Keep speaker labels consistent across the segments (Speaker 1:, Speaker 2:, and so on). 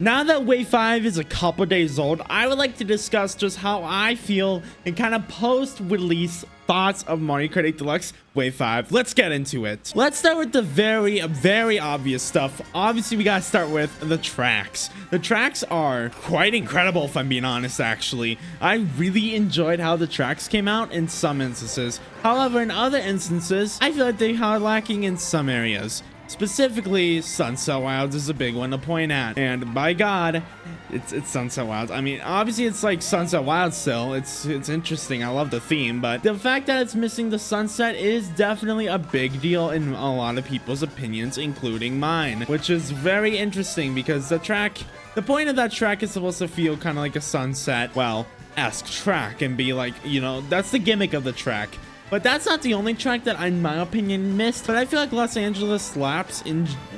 Speaker 1: Now that Wave 5 is a couple days old, I would like to discuss just how I feel and kind of post-release thoughts of Mario Kart 8 Deluxe Wave 5. Let's get into it. Let's start with the very obvious stuff. Obviously, we gotta start with the tracks. The tracks are quite incredible, if I'm being honest, actually. I really enjoyed how the tracks came out in some instances. However, in other instances, I feel like they are lacking in some areas. Specifically, Sunset Wilds is a big one to point at, and by God, it's Sunset Wilds. I mean, obviously it's like Sunset Wilds still. It's interesting. I love the theme, but the fact that it's missing the sunset is definitely a big deal in a lot of people's opinions, including mine, which is very interesting because the point of that track is supposed to feel kind of like a sunset, esque track and be like, you know, that's the gimmick of the track. But that's not the only track that, in my opinion, missed. But I feel like Los Angeles slaps.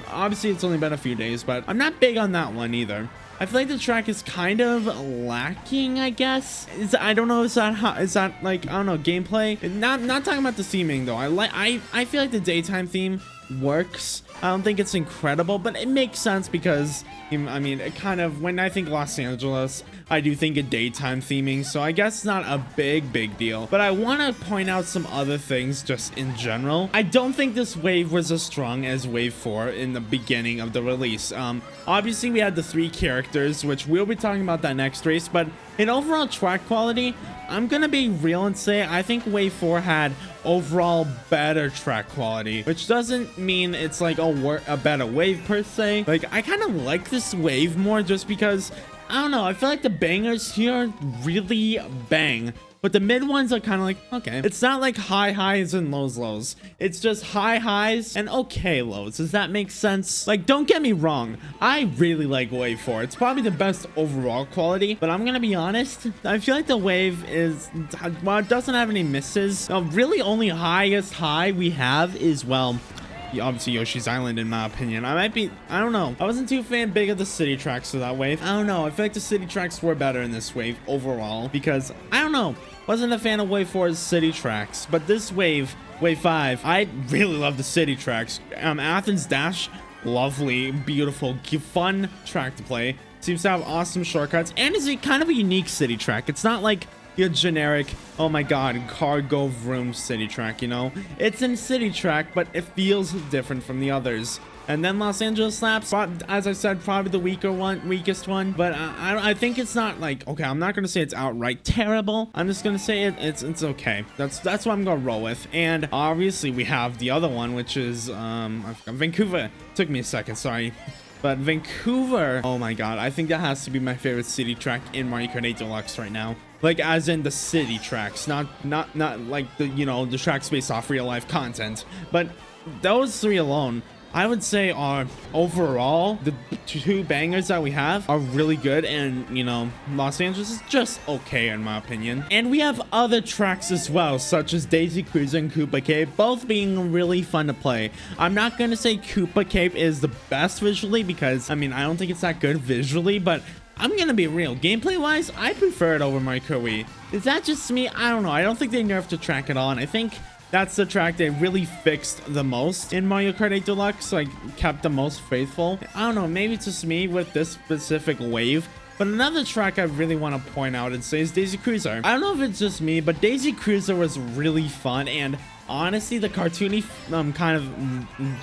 Speaker 1: Obviously, it's only been a few days, but I'm not big on that one either. I feel like the track is kind of lacking, I guess. I don't know, is that like, I don't know, gameplay? Not talking about the theming though. I feel like the daytime theme works. I don't think it's incredible, but it makes sense because I mean, it kind of, when I think Los Angeles, I do think of daytime theming, so I guess it's not a big deal. But I want to point out some other things just in general. I don't think this wave was as strong as Wave 4 in the beginning of the release. Obviously, we had the 3 characters, which we'll be talking about that next race, but in overall track quality, I'm gonna be real and say I think Wave 4 had overall better track quality, which doesn't mean it's like a better wave per se. Like, I kind of like this wave more just because, I don't know, I feel like the bangers here really bang, but the mid ones are kind of like, okay. It's not like high highs and lows. It's just high highs and okay lows. Does that make sense? Like, don't get me wrong, I really like Wave 4. It's probably the best overall quality, but I'm gonna be honest, I feel like the wave is, well, it doesn't have any misses. Really only highest high we have is, well, obviously Yoshi's Island, in my opinion. I don't know. I wasn't too big of the city tracks for that wave. I don't know. I feel like the city tracks were better in this wave overall because, I don't know, wasn't a fan of Wave 4's city tracks, but this wave 5, I really love the city tracks. Athens Dash, lovely, beautiful, fun track to play. Seems to have awesome shortcuts and is a kind of a unique city track. It's not like your generic, oh my god, car go vroom city track, you know? It's a city track, but it feels different from the others. And then Los Angeles slaps, as I said, probably the weakest one, but I think it's not like, okay, I'm not gonna say it's outright terrible. I'm just gonna say it's okay. That's what I'm gonna roll with. And obviously we have the other one, which is Vancouver. Took me a second, sorry. But Vancouver, oh my god, I think that has to be my favorite city track in Mario Kart 8 Deluxe right now. Like, as in the city tracks, not like the, you know, the tracks based off real life content. But those 3 alone, I would say, are overall the 2 bangers that we have are really good, and, you know, Los Angeles is just okay in my opinion. And we have other tracks as well, such as Daisy Cruiser and Koopa Cape, both being really fun to play. I'm not gonna say Koopa Cape is the best visually because, I mean, I don't think it's that good visually, but I'm gonna be real. Gameplay wise, I prefer it over Mario Kart Wii. Is that just me? I don't know. I don't think they nerfed the track at all, and I think that's the track they really fixed the most in Mario Kart 8 Deluxe, like kept the most faithful. I don't know, maybe it's just me with this specific wave. But another track I really want to point out and say is Daisy Cruiser. I don't know if it's just me, but Daisy Cruiser was really fun, and honestly, the cartoony kind of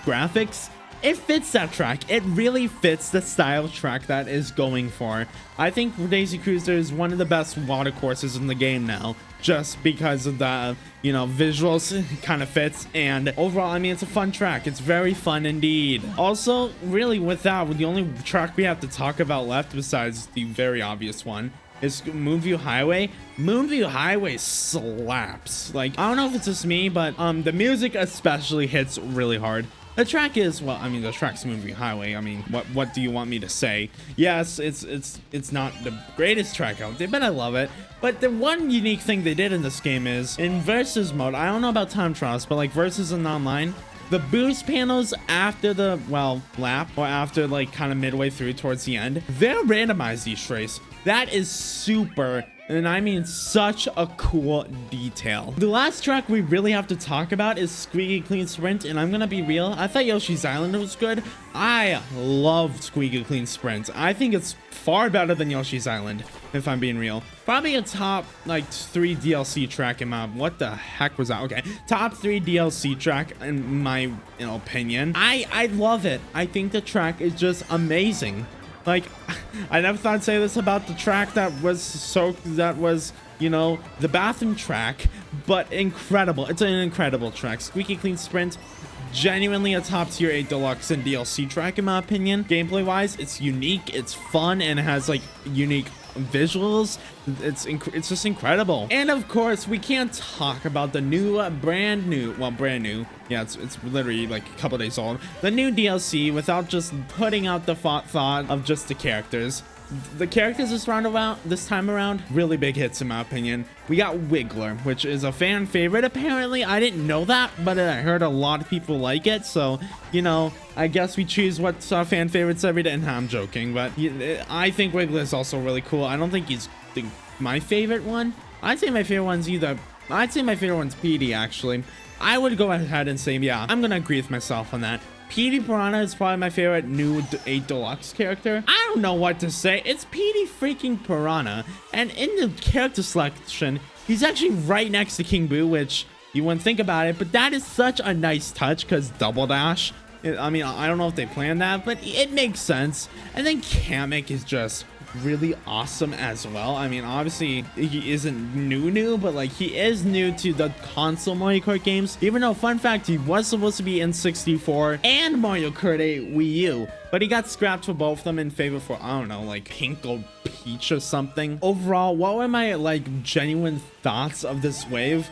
Speaker 1: graphics, it fits that track. It really fits the style track that is going for. I think Daisy Cruiser is one of the best water courses in the game now, just because of the, you know, visuals kind of fits, and overall, I mean, it's a fun track. It's very fun indeed. Also, really, with the only track we have to talk about left besides the very obvious one is Moonview Highway. Moonview Highway slaps. Like, I don't know if it's just me, but the music especially hits really hard. The track is, well, I mean, the track's Moonview Highway. I mean, what do you want me to say? Yes, it's not the greatest track out there, but I love it. But the one unique thing they did in this game is, in versus mode, I don't know about time trials, but like versus and online, the boost panels after the, well, lap, or after like kind of midway through towards the end, they're randomized each race. That is super And I mean such a cool detail. The last track we really have to talk about is Squeaky Clean Sprint, and I'm gonna be real, I thought Yoshi's Island was good. I love Squeaky Clean Sprint. I think it's far better than Yoshi's Island, if I'm being real. Probably a top like 3 DLC track in my, what the heck was that? Okay, top 3 DLC track in my opinion. I love it. I think the track is just amazing. Like, I never thought I'd say this about the track that was, you know, the bathroom track, but incredible. It's an incredible track. Squeaky Clean Sprint, genuinely a top tier 8 deluxe and DLC track in my opinion. Gameplay wise, it's unique, it's fun, and it has like unique visuals. It's just incredible. And of course, we can't talk about the new brand new, yeah, it's literally like a couple days old, the new DLC without just putting out the thought of just the characters. The characters this time around, really big hits in my opinion. We got Wiggler, which is a fan favorite apparently. I didn't know that, but I heard a lot of people like it, so you know, I guess we choose what's our fan favorites every day. And I'm joking, but I think Wiggler is also really cool. I don't think he's my favorite one. I'd say my favorite one's PD actually. I would go ahead and say, yeah, I'm gonna agree with myself on that. PD Piranha is probably my favorite new 8 deluxe character. I don't know what to say. It's PD freaking Piranha. And in the character selection, he's actually right next to King Boo, which you wouldn't think about it, but that is such a nice touch because Double Dash. I mean, I don't know if they planned that, but it makes sense. And then Kamek is just really awesome as well. I mean, obviously he isn't new, but like he is new to the console Mario Kart games, even though, fun fact, he was supposed to be in 64 and Mario Kart 8 Wii U, but he got scrapped for both of them in favor for, I don't know, like Pink or Peach or something. Overall, what were my like genuine thoughts of this wave?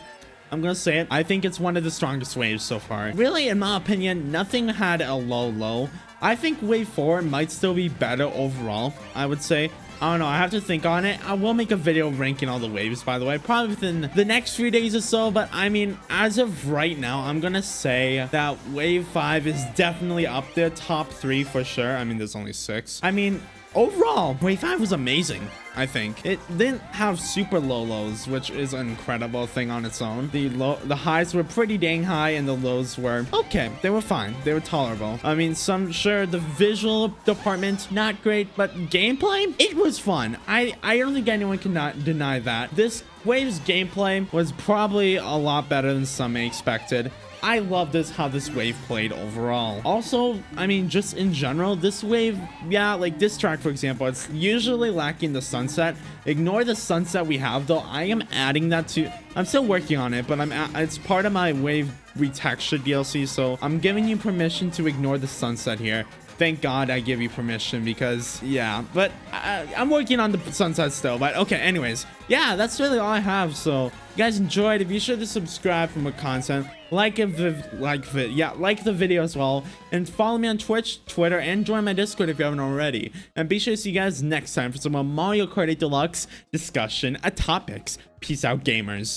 Speaker 1: I'm gonna say it, I think it's one of the strongest waves so far. Really, in my opinion, nothing had a low. I think wave 4 might still be better overall, I would say. I don't know, I have to think on it. I will make a video ranking all the waves, by the way, probably within the next few days or so, but I mean, as of right now, I'm gonna say that wave 5 is definitely up there, top 3 for sure. I mean, there's only 6. I mean, overall, wave 5 was amazing. I think it didn't have super lows, which is an incredible thing on its own. The highs were pretty dang high and the lows were okay. They were fine. They were tolerable. I mean, sure, the visual department not great, but gameplay, it was fun. I don't think anyone cannot deny that. This wave's gameplay was probably a lot better than some may expected. I love how this wave played overall. Also, I mean, just in general, this wave, yeah, like this track, for example, it's usually lacking the sunset. Ignore the sunset we have, though. I am adding that to, I'm still working on it, but it's part of my wave retexture DLC, so I'm giving you permission to ignore the sunset here. Thank God I give you permission because, yeah, but I'm working on the sunset still. But okay, anyways, yeah, that's really all I have. So if you guys enjoyed, be sure to subscribe for more content. Like the video as well, and follow me on Twitch, Twitter, and join my Discord if you haven't already. And be sure to see you guys next time for some more Mario Kart 8 Deluxe discussion topics. Peace out, gamers.